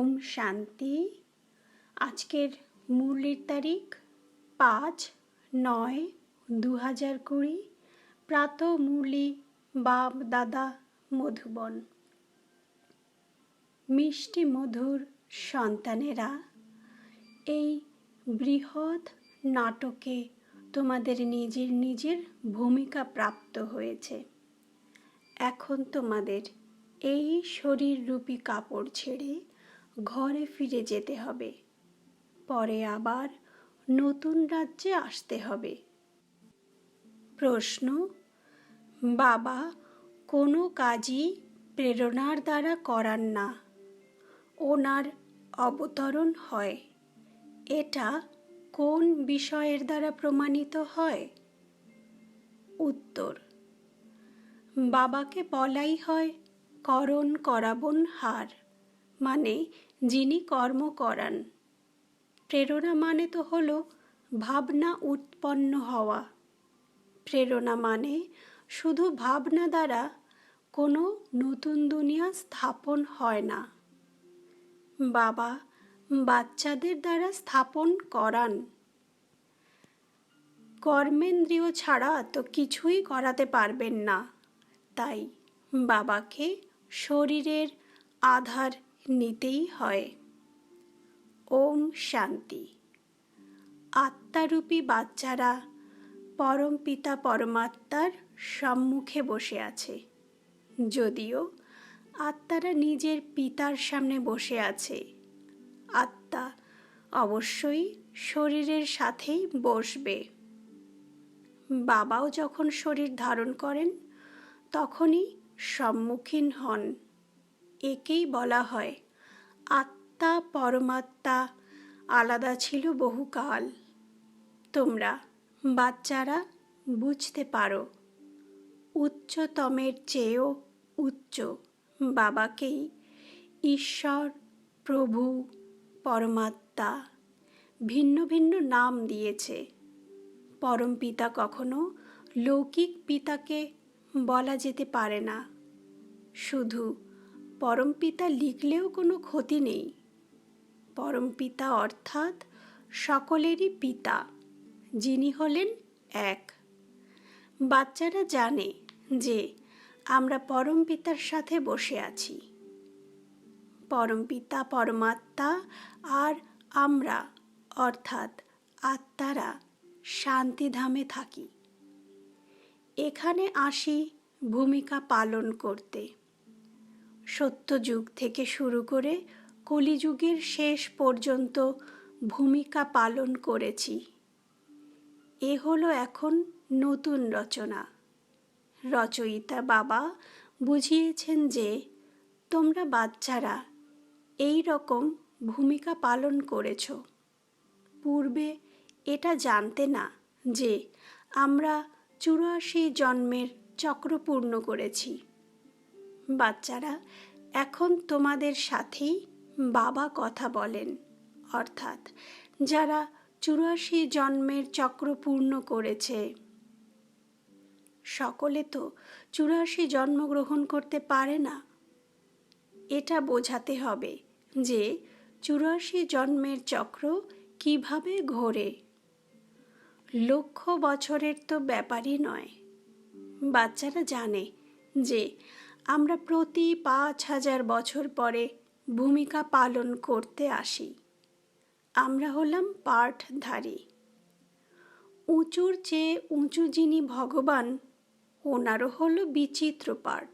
ওম শান্তি। আজকের মুরলির তারিখ 5/9/2020। প্রাতঃ মুরলি বাপ দাদা মধুবন। মিষ্টি মধুর সন্তানেরা, এই বৃহৎ নাটকে তোমাদের নিজের নিজের ভূমিকা প্রাপ্ত হয়েছে। এখন তোমাদের এই শরীররূপী কাপড় ছেড়ে ঘরে ফিরে যেতে হবে। পরে আবার নতুন রাজ্যে আসতে হবে। প্রশ্ন: বাবা কোনো কাজই প্রেরণার দ্বারা করান না, ওনার অবতরণ হয়। এটা কোন বিষয়ের দ্বারা প্রমাণিত হয়? উত্তর: বাবাকে বলাই হয় করণ করাবন হার, মানে যিনি কর্ম করান। প্রেরণা মানে তো হলো ভাবনা উৎপন্ন হওয়া। প্রেরণা মানে শুধু ভাবনা দ্বারা কোনো নতুন দুনিয়া স্থাপন হয় না। বাবা বাচ্চাদের দ্বারা স্থাপন করান। কর্মেন্দ্রিয় ছাড়া তো কিছুই করাতে পারবেন না, তাই বাবাকে শরীরের আধার নিতেই হয়। ওম শান্তি। আত্মারূপী বাচ্চারা পরম পিতা পরমাত্মার সম্মুখে বসে আছে। যদিও আত্মারা নিজের পিতার সামনে বসে আছে, আত্মা অবশ্যই শরীরের সাথেই বসবে। বাবাও যখন শরীর ধারণ করেন তখনই সম্মুখীন হন। একেই বলা হয় আত্মা পরমাত্মা আলাদা ছিল বহুকাল। তোমরা বাচ্চারা বুঝতে পারো, উচ্চতমের চেয়েও উচ্চ বাবাকেই ঈশ্বর, প্রভু, পরমাত্মা ভিন্ন ভিন্ন নাম দিয়েছে। পরম পিতা কখনো লৌকিক পিতাকে বলা যেতে পারে না। শুধু পরম পিতা লিখলেও কোনো ক্ষতি নেই। পরম পিতা অর্থাৎ সকলেরই পিতা, যিনি হলেন এক। বাচ্চারা জানে যে আমরা পরম পিতার সাথে বসে আছি। পরম পিতা পরমাত্মা আর আমরা অর্থাৎ আত্মারা শান্তিধামে থাকি। এখানে আসি ভূমিকা পালন করতে। সত্যযুগ থেকে শুরু করে কলিযুগের শেষ পর্যন্ত ভূমিকা পালন করেছি। এ হলো এখন নতুন রচনা। রচয়িতা বাবা বুঝিয়েছেন যে তোমরা বাচ্চারা এই রকম ভূমিকা পালন করেছ। পূর্বে এটা জানতে না যে আমরা 84 জন্মের চক্র পূর্ণ করেছি। বাচ্চারা এখন তোমাদের সাথেই বাবা কথা বলেন, অর্থাৎ যারা 84 জন্মের চক্র পূর্ণ করেছে। সকলে তো 84 জন্মগ্রহণ করতে পারে না। এটা বোঝাতে হবে যে 84 জন্মের চক্র কিভাবে ঘোরে। লক্ষ বছরের তো ব্যাপারই নয়। বাচ্চারা জানে যে আমরা প্রতি 5000 বছর পরে ভূমিকা পালন করতে আসি। আমরা হলাম পাঠধারী। উঁচুর চেয়ে উঁচু যিনি ভগবান, ওনারও হলো বিচিত্র পাঠ।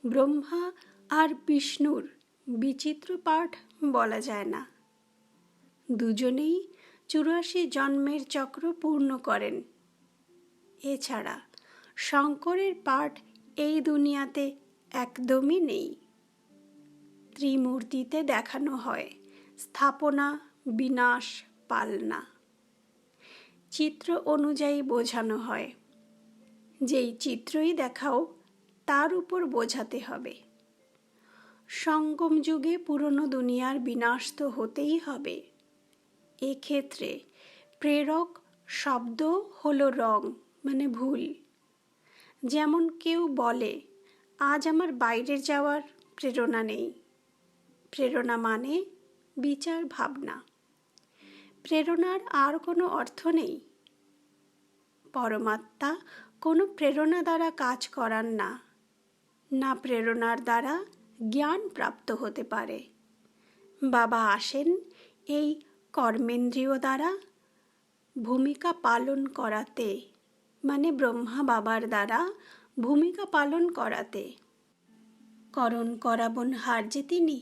ব্রহ্মা আর বিষ্ণুর বিচিত্র পাঠ বলা যায় না। দুজনেই 84 জন্মের চক্র পূর্ণ করেন। এছাড়া শঙ্করের পাঠ এই দুনিয়াতে একদমই নেই। ত্রিমূর্তিতে দেখানো হয় স্থাপনা, বিনাশ, পালনা। চিত্র অনুযায়ী বোঝানো হয়। যেই চিত্রই দেখাও তার উপর বোঝাতে হবে। সঙ্গম যুগে পুরনো দুনিয়ার বিনাশ তো হতেই হবে। এক্ষেত্রে প্রেরক শব্দ হলো রং, মানে ভুল। যেমন কেউ বলে আজ আমার বাইরে যাওয়ার প্রেরণা নেই, প্রেরণা মানে বিচার ভাবনা। প্রেরণার আর কোনো অর্থ নেই। পরমাত্মা কোনো প্রেরণা দ্বারা কাজ করান না, না প্রেরণার দ্বারা জ্ঞান প্রাপ্ত হতে পারে। বাবা আসেন এই কর্মেন্দ্রিয় দ্বারা ভূমিকা পালন করাতে, মানে ব্রহ্মা বাবার দ্বারা ভূমিকা পালন করাতে। করণ করাবন হার যে তিনি,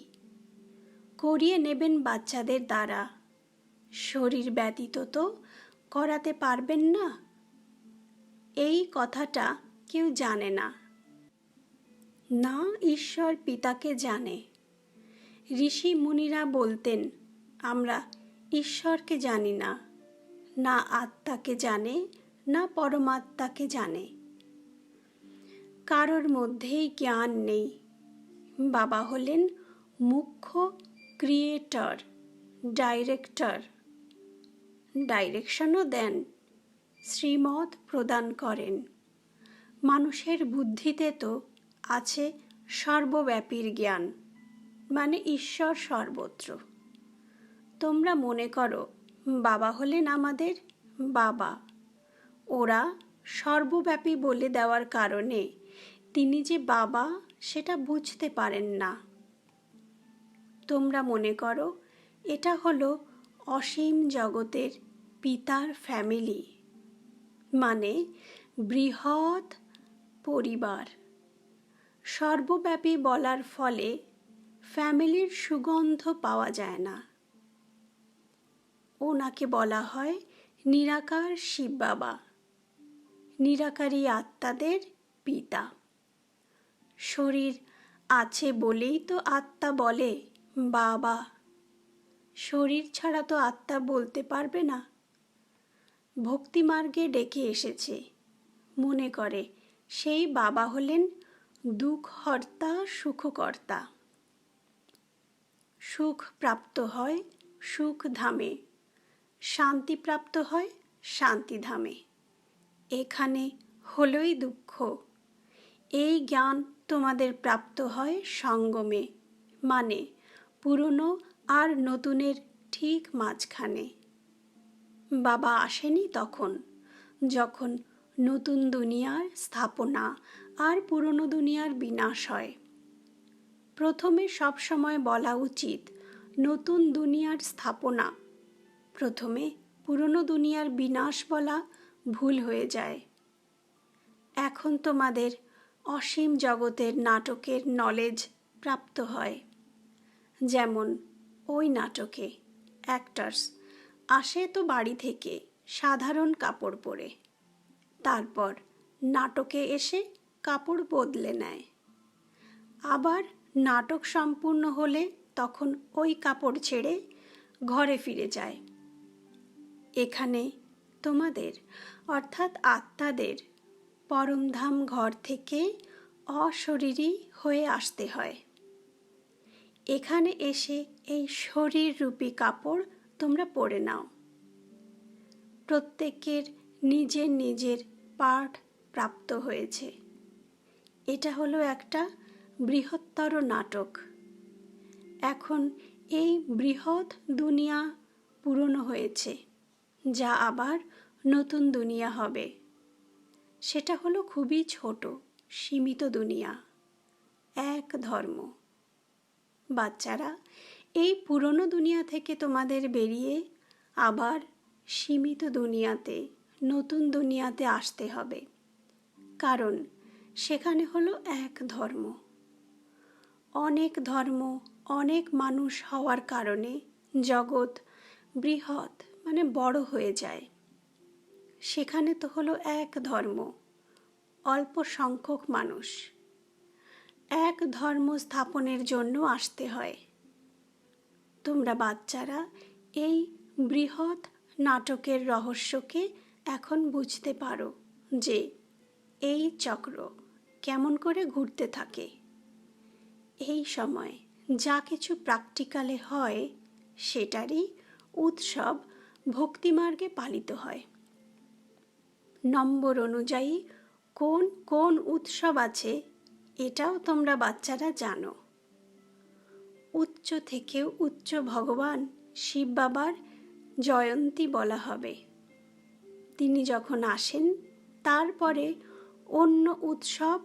করিয়ে নেবেন বাচ্চাদের দ্বারা। শরীর ব্যতীত তো করাতে পারবেন না, এই কথাটা কেউ জানে না। না ঈশ্বর পিতাকে জানে। ঋষি মুনিরা বলতেন, আমরা ঈশ্বরকে জানি না, না আত্মাকে জানে, না পরমাত্মাকে জানে। কারোর মধ্যেই জ্ঞান নেই। বাবা হলেন মুখ্য ক্রিয়েটর, ডাইরেক্টর। ডাইরেকশনও দেন, শ্রীমত প্রদান করেন। মানুষের বুদ্ধিতে তো আছে সর্বব্যাপীর জ্ঞান, মানে ঈশ্বর সর্বত্র। তোমরা মনে করো বাবা হলেন আমাদের বাবা। ওরা সর্বব্যাপী বলে দেওয়ার কারণে তিনি যে বাবা সেটা বুঝতে পারেন না। তোমরা মনে করো এটা হলো অসীম জগতের পিতার ফ্যামিলি, মানে বৃহৎ পরিবার। সর্বব্যাপী বলার ফলে ফ্যামিলির সুগন্ধ পাওয়া যায় না। ওনাকে বলা হয় নিরাকার শিব বাবা, নিরাকারী আত্মাদের পিতা। শরীর আছে বলেই তো আত্মা বলে বাবা। শরীর ছাড়া তো আত্মা বলতে পারবে না। ভক্তিমার্গে ডেকে এসেছে, মনে করে সেই বাবা হলেন দুঃখহর্তা, সুখকর্তা। সুখ প্রাপ্ত হয় সুখ ধামে, শান্তি প্রাপ্ত হয় শান্তিধামে। এখানে হলোই দুঃখ। এই জ্ঞান তোমাদের প্রাপ্ত হয় সঙ্গমে, মানে পুরনো আর নতুনের ঠিক মাঝখানে। বাবা আসেনি তখন, যখন নতুন দুনিয়ার স্থাপনা আর পুরনো দুনিয়ার বিনাশ হয়। প্রথমে সবসময় বলা উচিত নতুন দুনিয়ার স্থাপনা, প্রথমে পুরনো দুনিয়ার বিনাশ বলা ভুল হয়ে যায়। এখন তোমাদের অসীম জগতের নাটকের নলেজ প্রাপ্ত হয়। যেমন ওই নাটকে অ্যাক্টার্স আসে তো বাড়ি থেকে সাধারণ কাপড় পরে, তারপর নাটকে এসে কাপড় বদলে নেয়। আবার নাটক সম্পূর্ণ হলে তখন ওই কাপড় ছেড়ে ঘরে ফিরে যায়। এখানে তোমাদের অর্থাৎ আত্মাদের পরমধাম ঘর থেকে অশরীরী হয়ে আসতে হয়। এখানে এসে এই শরীর রূপী কাপড় তোমরা পরে নাও। প্রত্যেকের নিজের নিজের পাঠ প্রাপ্ত হয়েছে। এটা হলো একটা বৃহত্তর নাটক। এখন এই বৃহৎ দুনিয়া পুরনো হয়েছে, যা আবার নতুন দুনিয়া হবে। সেটা হলো খুবই ছোট সীমিত দুনিয়া, এক ধর্ম। বাচ্চারা, এই পুরনো দুনিয়া থেকে তোমাদের বেরিয়ে আবার সীমিত দুনিয়াতে, নতুন দুনিয়াতে আসতে হবে, কারণ সেখানে হলো এক ধর্ম। অনেক ধর্ম, অনেক মানুষ হওয়ার কারণে জগৎ বৃহৎ, মানে বড় হয়ে যায়। সেখানে তো হলো এক ধর্ম, অল্প সংখ্যক মানুষ। এক ধর্ম স্থাপনের জন্য আসতে হয়। তোমরা বাচ্চারা এই বৃহৎ নাটকের রহস্যকে এখন বুঝতে পারো যে এই চক্র কেমন করে ঘুরতে থাকে। এই সময় যা কিছু প্র্যাকটিক্যালে হয় সেটারই উৎসব ভক্তিমার্গে পালিত হয়। নম্বর অনুযায়ী কোন কোন উৎসব আছে এটাও তোমরা বাচ্চারা জানো। উচ্চ থেকেও উচ্চ ভগবান শিব বাবার জয়ন্তী বলা হবে। তিনি যখন আসেন তারপরে অন্য উৎসব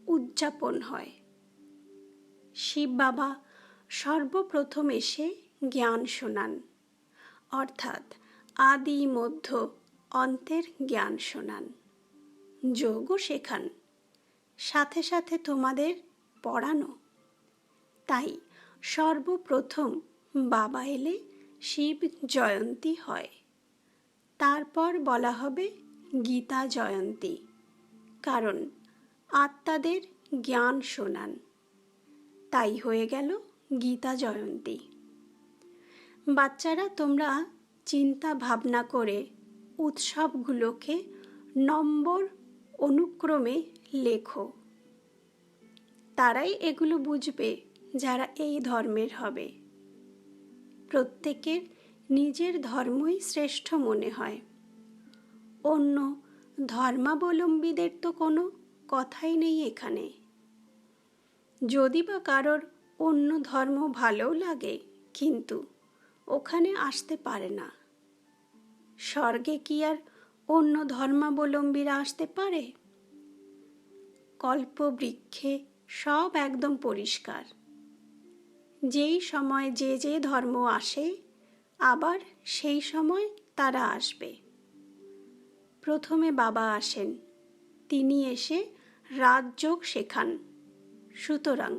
উদযাপন হয়। শিব বাবা সর্বপ্রথম এসে জ্ঞান শোনান, অর্থাৎ আদি মধ্য অন্তের জ্ঞান শোনান, যোগও শেখান, সাথে সাথে তোমাদের পড়ানো। তাই সর্বপ্রথম বাবা এলে শিব জয়ন্তী হয়। তারপর বলা হবে গীতা জয়ন্তী, কারণ আত্মাদের জ্ঞান শোনান। তাই হয়ে গেল গীতা জয়ন্তী। বাচ্চারা, তোমরা চিন্তা ভাবনা করে উৎসবগুলোকে নম্বর অনুক্রমে লেখো। তারাই এগুলো বুঝবে যারা এই ধর্মের হবে। প্রত্যেকের নিজের ধর্মই শ্রেষ্ঠ মনে হয়। অন্য ধর্মাবলম্বীদের তো কোনো কথাই নেই এখানে। যদি বা কারোর অন্য ধর্ম ভালোও লাগে, কিন্তু ওখানে আসতে পারে না। স্বর্গে কি আর অন্য ধর্মাবলম্বীরা আসতে পারে? কল্পবৃক্ষে সব একদম পরিষ্কার। যেই সময় যে যে ধর্ম আসে, আবার সেই সময় তারা আসবে। প্রথমে বাবা আসেন, তিনি এসে রাজযোগ শেখান। সুতরাং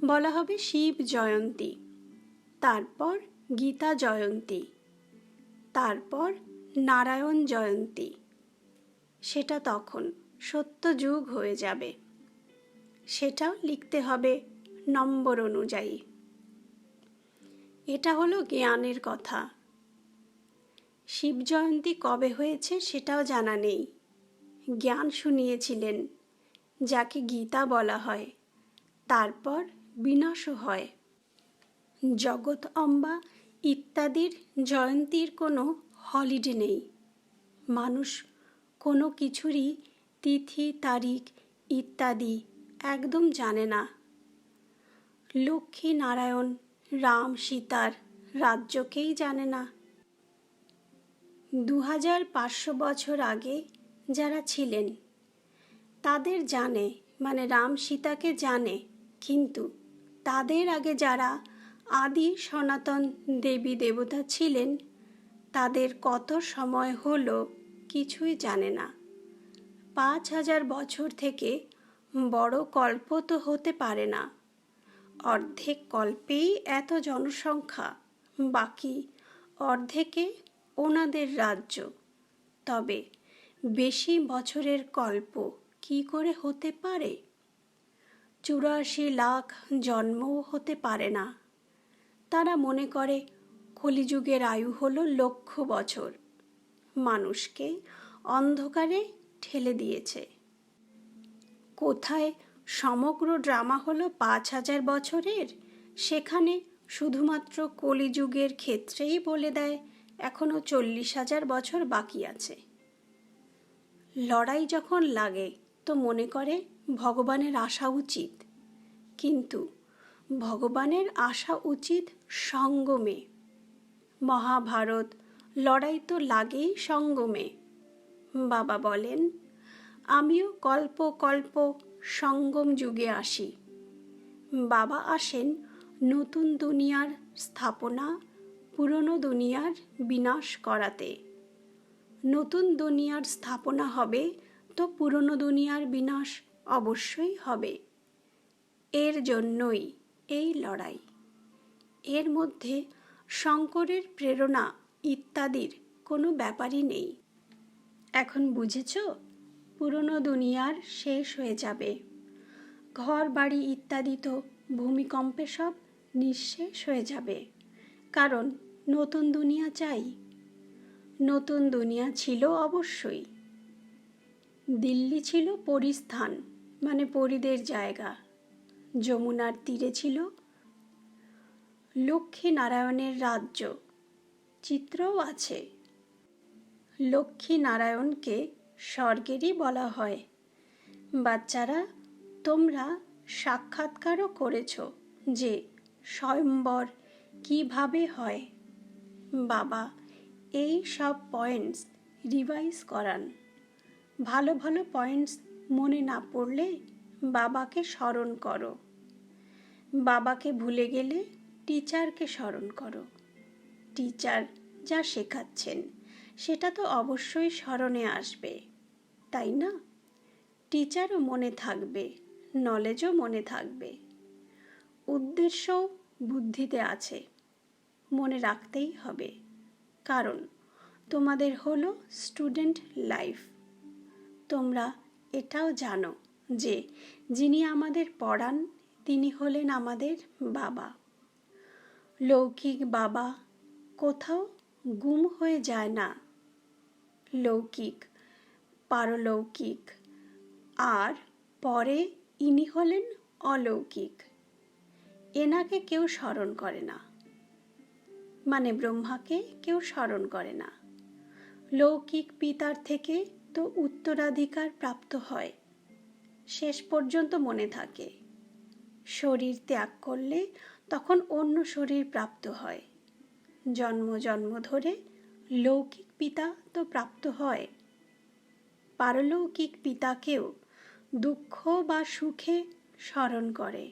বলা হবে শিব জয়ন্তী, তারপর গীতা জয়ন্তী, তারপর নারায়ণ জয়ন্তী। সেটা তখন সত্যযুগ হয়ে যাবে। সেটাও লিখতে হবে নম্বর অনুযায়ী। এটা হলো জ্ঞানের কথা। শিব জয়ন্তী কবে হয়েছে সেটাও জানা নেই। জ্ঞান শুনিয়েছিলেন, যাকে গীতা বলা হয়। তারপর বিনাশও হয়। জগৎ অম্বা ইত্যাদির জয়ন্তীর কোনো হলিডে নেই। মানুষ কোনো কিছুরই তিথি তারিখ ইত্যাদি একদম জানে না। লক্ষ্মী নারায়ণ রাম সীতার রাজ্যকেই জানে না। 2500 বছর আগে যারা ছিলেন তাদের জানে, মানে রাম সীতাকে জানে, কিন্তু তাদের আগে যারা আদি সনাতন দেবী দেবতা ছিলেন তাদের কত সময় হলো কিছুই জানে না। 5000 বছর থেকে বড় কল্প তো হতে পারে না। অর্ধেক কল্পেই এত জনসংখ্যা, বাকি অর্ধেকে ওনাদের রাজ্য। তবে বেশি বছরের কল্প কি করে হতে পারে? 84 লাখ জন্মও হতে পারে না। তারা মনে করে কলিযুগের আয়ু হলো 1,00,000 বছর। মানুষকে অন্ধকারে ঠেলে দিয়েছে। কোথায় সমগ্র ড্রামা হলো 5000 বছরের, সেখানে শুধুমাত্র কলিযুগের ক্ষেত্রেই বলে দেয় এখনো 40,000 বছর বাকি আছে। লড়াই যখন লাগে তো মনে করে ভগবানের আসা উচিত, কিন্তু ভগবানের আসা উচিত সঙ্গমে। মহাভারত লড়াই তো লাগেই সঙ্গমে। বাবা বলেন, আমিও কল্প কল্প সঙ্গম যুগে আসি। বাবা আসেন নতুন দুনিয়ার স্থাপনা, পুরনো দুনিয়ার বিনাশ করাতে। নতুন দুনিয়ার স্থাপনা হবে তো পুরনো দুনিয়ার বিনাশ অবশ্যই হবে। এর জন্যই এই লড়াই। এর মধ্যে শঙ্করের প্রেরণা ইত্যাদির কোনো ব্যাপারই নেই। এখন বুঝেছ? পুরনো দুনিয়ার শেষ হয়ে যাবে। ঘর বাড়ি ইত্যাদি তো ভূমিকম্পে সব নিঃশেষ হয়ে যাবে, কারণ নতুন দুনিয়া চাই। নতুন দুনিয়া ছিল অবশ্যই। দিল্লি ছিল পরিস্থান, মানে পরিদের জায়গা। যমুনার তীরে ছিল লক্ষ্মী নারায়ণের রাজ্য। চিত্রও আছে। লক্ষ্মী নারায়ণকে স্বর্গেরই বলা হয়। বাচ্চারা, তোমরা সাক্ষাৎকারও করেছ যে স্বয়ম্বর কিভাবে হয়, বাবা এই সব পয়েন্টস রিভাইজ করান। ভালো ভালো পয়েন্টস মনে না পড়লে বাবাকে স্মরণ করো। বাবাকে ভুলে গেলে টিচারকে স্মরণ করো। টিচার যা শেখাচ্ছেন সেটা তো অবশ্যই স্মরণে আসবে, তাই না? টিচারও মনে থাকবে, নলেজও মনে থাকবে, উদ্দেশ্যও বুদ্ধিতে আছে, মনে রাখতেই হবে। কারণ তোমাদের হলো স্টুডেন্ট লাইফ। তোমরা এটাও জানো যে যিনি আমাদের পড়ান তিনি হলেন আমাদের বাবা। লৌকিক বাবা কোথাও গুম হয়ে যায় না। লৌকিক, পারলৌকিক, আর পরে ইনি হলেন অলৌকিক। এনাকে কেউ স্মরণ করে না, মানে ব্রহ্মাকে কেউ স্মরণ করে না। লৌকিক পিতার থেকে তো উত্তরাধিকার প্রাপ্ত হয়, শেষ পর্যন্ত মনে থাকে। শরীর ত্যাগ করলে তখন অন্য শরীর প্রাপ্ত হয়। জন্ম জন্ম ধরে লৌকিক পিতা তো প্রাপ্ত হয়। পারলৌকিক পিতাকেও দুঃখ বা সুখে স্মরণ করে।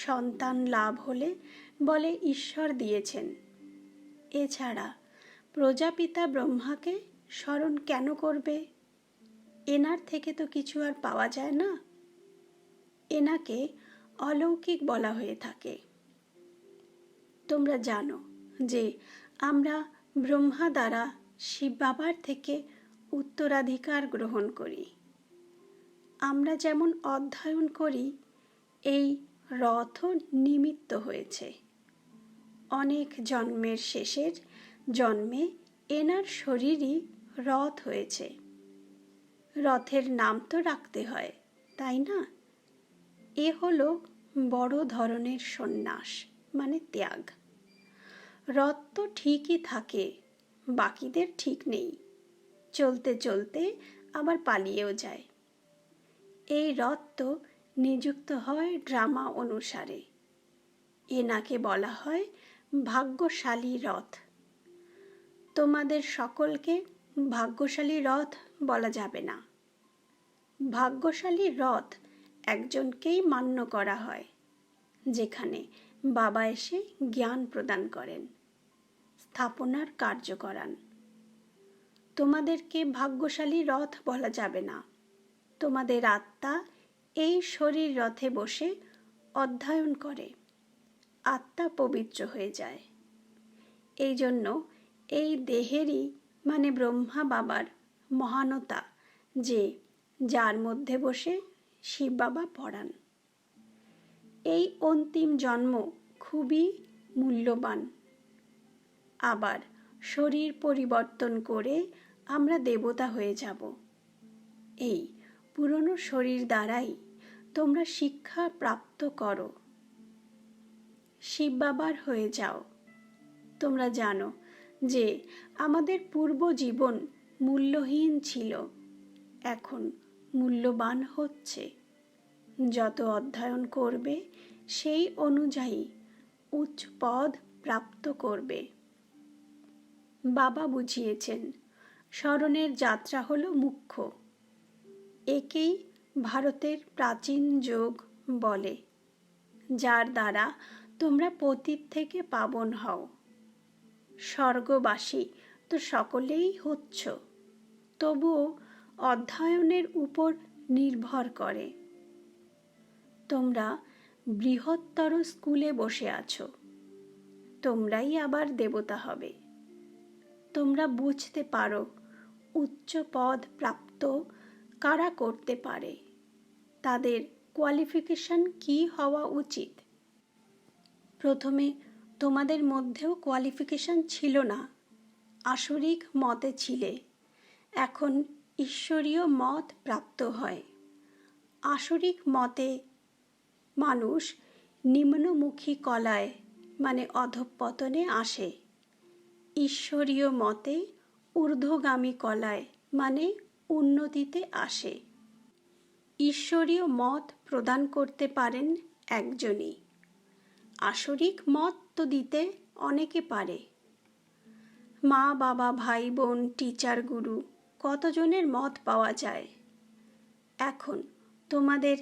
সন্তান লাভ হলে বলে ঈশ্বর দিয়েছেন। এছাড়া প্রজাপিতা ব্রহ্মাকে স্মরণ কেন করবে? এনার থেকে তো কিছু আর পাওয়া যায় না। এনাকে অলৌকিক বলা হয়ে থাকে। তোমরা জানো যে আমরা ব্রহ্মা দ্বারা শিব বাবার থেকে উত্তরাধিকার গ্রহণ করি। আমরা যেমন অধ্যয়ন করি, এই রথও নিমিত্ত হয়েছে। অনেক জন্মের শেষের জন্মে এনার শরীরই রথ হয়েছে। রথের নাম তো রাখতে হয়, তাই না? এ হলো বড় ধরনের সন্ন্যাস, মানে ত্যাগ। রথ তো ঠিকই থাকে, বাকিদের ঠিক নেই, চলতে চলতে আবার পালিয়েও যায়। এই রথ তো নিযুক্ত হয় ড্রামা অনুসারে। এনাকে বলা হয় ভাগ্যশালী রথ। তোমাদের সকলকে ভাগ্যশালী রথ বলা যাবে না। ভাগ্যশালী রথ একজনকেই মান্য করা হয়, যেখানে বাবা এসে জ্ঞান প্রদান করেন, স্থাপনার কার্য করান। তোমাদেরকে ভাগ্যশালী রথ বলা যাবে না। তোমাদের আত্মা এই শরীর রথে বসে অধ্যয়ন করে, আত্মা পবিত্র হয়ে যায়। এই জন্য এই দেহেরই, মানে ব্রহ্মা বাবার মহানতা যে যার মধ্যে বসে শিব বাবা পড়ান। এই অন্তিম জন্ম খুবই মূল্যবান। আবার শরীর পরিবর্তন করে আমরা দেবতা হয়ে যাব। এই পুরনো শরীর দ্বারাই তোমরা শিক্ষা প্রাপ্ত করো, শিব বাবার হয়ে যাও। তোমরা জানো যে আমাদের পূর্ব জীবন মূল্যহীন ছিল, এখন মূল্যবান হচ্ছে। যত অধ্যয়ন করবে সেই অনুযায়ী উচ্চ পদ প্রাপ্ত করবে। বাবা বুঝিয়েছেন স্মরণের যাত্রা হলো মুখ্য। একেই ভারতের প্রাচীন যোগ বলে, যার দ্বারা তোমরা পতিত থেকে পাবন হও। স্বর্গবাসী তো সকলেই হচ্ছ, তবুও অধ্যয়নের উপর নির্ভর করে। তোমরা বৃহত্তর স্কুলে বসে আছো, তোমরাই আবার দেবতা হবে। তোমরা বুঝতে পারো উচ্চ পদ প্রাপ্ত কারা করতে পারে, তাদের কোয়ালিফিকেশন কি হওয়া উচিত। প্রথমে তোমাদের মধ্যেও কোয়ালিফিকেশন ছিল না, আসরিক মতে ছিলে। এখন ঈশ্বরীয় মত প্রাপ্ত হয়। আসরিক মতে মানুষ নিম্নমুখী কলায়, মানে অধঃপতনে আসে। ঈশ্বরীয় মতে ঊর্ধ্বগামী কলায়, মানে উন্নতিতে আসে। ঈশ্বরীয় মত প্রদান করতে পারেন একজনই, আসরিক মত তো দিতে অনেকে পারে। মা বাবা ভাই বোন টিচার গুরু কতজনের মত পাওয়া যায়। এখন তোমাদের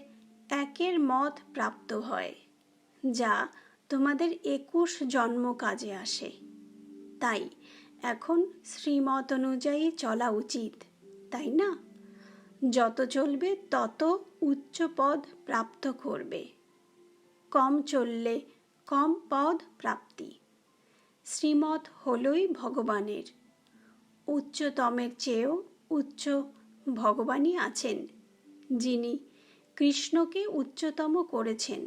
একের মত প্রাপ্ত হয়, যা তোমাদের 21 জন্ম কাজে আসে। তাই এখন শ্রীমত অনুযায়ী চলা উচিত, তাই না? যত চলবে তত উচ্চ পদ প্রাপ্ত করবে, কম চললে কম পদ প্রাপ্তি। শ্রীমত হলই ভগবানের। উচ্চতমের চেয়েও উচ্চ ভগবানই আছেন, যিনি কৃষ্ণকে উচ্চতম করেছেন,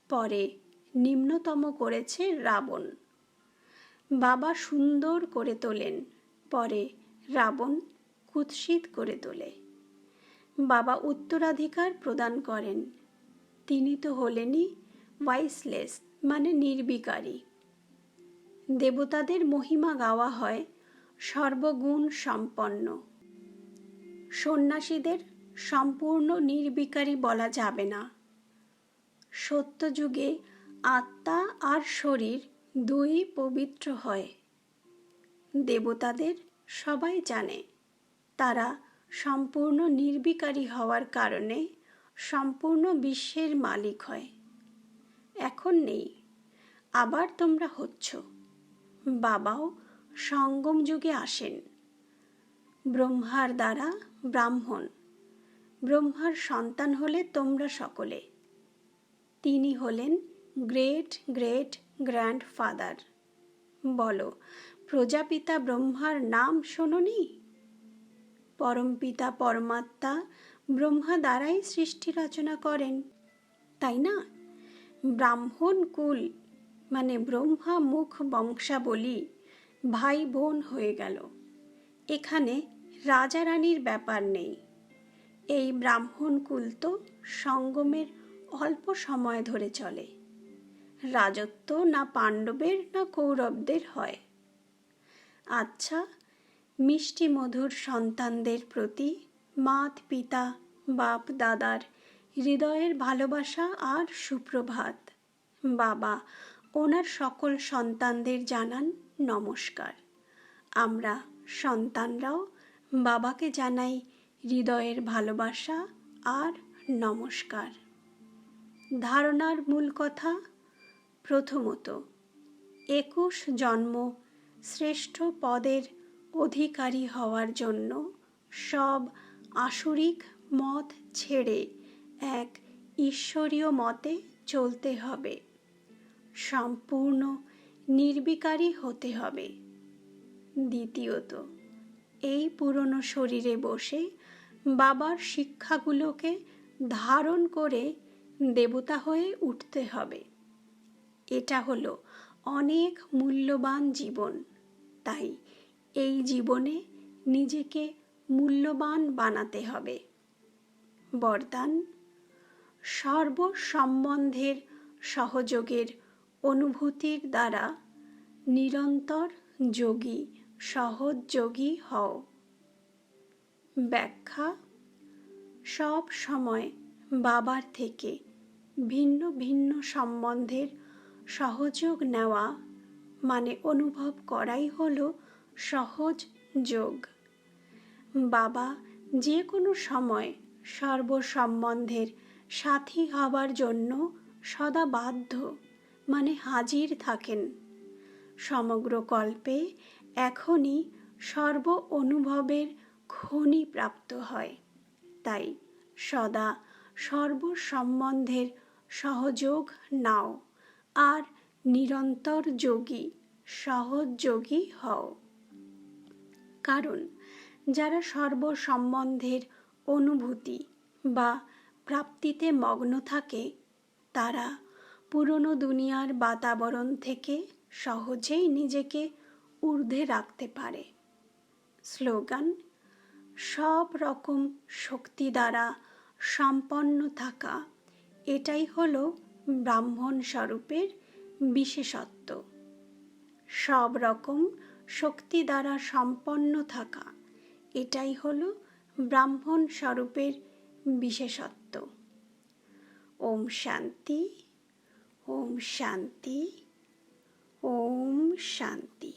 পরে নিম্নতম করেছে রাবণ। বাবা সুন্দর করে তোলেন, পরে রাবণ কুৎসিত করে তোলে। বাবা উত্তরাধিকার প্রদান করেন, তিনি তো হলেনই ওয়াইসলেস মানে নির্বিকারী। দেবতাদের মহিমা গাওয়া হয় সর্বগুণ সম্পন্ন। সন্ন্যাসীদের সম্পূর্ণ নির্বিকারী বলা যাবে না। সত্যযুগে আত্মা আর শরীর দুই পবিত্র হয়। দেবতাদের সবাই জানে, তারা সম্পূর্ণ নির্বিকারী হওয়ার কারণে সম্পূর্ণ বিশ্বের মালিক হয়। এখন নেই, আবার তোমরা হচ্ছ। বাবাও সঙ্গম যুগে আসেন। ব্রহ্মার দ্বারা ব্রাহ্মণ, ব্রহ্মার সন্তান হলে তোমরা সকলে। তিনি হলেন গ্রেট গ্রেট গ্র্যান্ডফাদার। বলো, প্রজাপিতা ব্রহ্মার নাম শোনোনি? পরমপিতা পরমাত্মা ব্রহ্মা দ্বারাই সৃষ্টি রচনা করেন, তাই না? ব্রাহ্মণ কুল মানে ব্রহ্মা মুখ বংশাবলী ভাই বোন হয়ে গেল। এখানে রাজা রানীর ব্যাপার নেই। এই ব্রাহ্মণ কুল তো সঙ্গমের অল্প সময় ধরে চলে। রাজত্ব না পাণ্ডবের না কৌরবদের হয়। আচ্ছা, মিষ্টি মধুর সন্তানদের প্রতি মাত পিতা বাপ দাদার হৃদয়ের ভালোবাসা আর সুপ্রভাত। বাবা ওনার সকল সন্তানদের জানান নমস্কার। আমরা সন্তানরাও বাবাকে জানাই হৃদয়ের ভালোবাসা আর নমস্কার। ধারণার মূল কথা, প্রথমত 21 জন্ম শ্রেষ্ঠ পদের অধিকারী হওয়ার জন্য সব আসরিক মত ছেড়ে এক ঈশ্বরীয় মতে চলতে হবে। সম্পূর্ণ নির্বিকারী হতে হবে। দ্বিতীয়ত, এই পুরনো শরীরে বসে বাবার শিক্ষাগুলোকে ধারণ করে দেবতা হয়ে উঠতে হবে। এটা হলো অনেক মূল্যবান জীবন, তাই এই জীবনে নিজেকে মূল্যবান বানাতে হবে। বরদান, সর্ব সম্বন্ধের সহযোগের অনুভূতির দ্বারা নিরন্তর যোগী সহজ যোগী হও। ব্যাখ্যা, সব সময় বাবার থেকে ভিন্ন ভিন্ন সম্বন্ধের সহযোগ নেওয়া মানে অনুভব করাই হলো সহজ যোগ। বাবা যে কোনো সময় সর্ব সম্বন্ধের সাথী হবার জন্য সদা বাধ্য মানে হাজির থাকেন। সমগ্র কল্পে এখনই সর্ব অনুভবের খনি প্রাপ্ত হয়, তাই সদা সর্ব সম্বন্ধের সহযোগ নাও আর নিরন্তর যোগী সহজ যোগী হও। কারণ যারা সর্ব সম্বন্ধের অনুভূতি বা প্রাপ্তিতে মগ্ন থাকে, তারা পুরনো দুনিয়ার বাতাবরণ থেকে সহজেই নিজেকে ঊর্ধ্বে রাখতে পারে। স্লোগান, সব রকম শক্তি দ্বারা সম্পন্ন থাকা, এটাই হলো ব্রাহ্মণ স্বরূপের বিশেষত্ব। সব রকম শক্তি দ্বারা সম্পন্ন থাকা, এটাই হলো ব্রাহ্মণ স্বরূপের বিশেষত্ব। ওম শান্তি, ওম শান্তি। ওম শান্তি।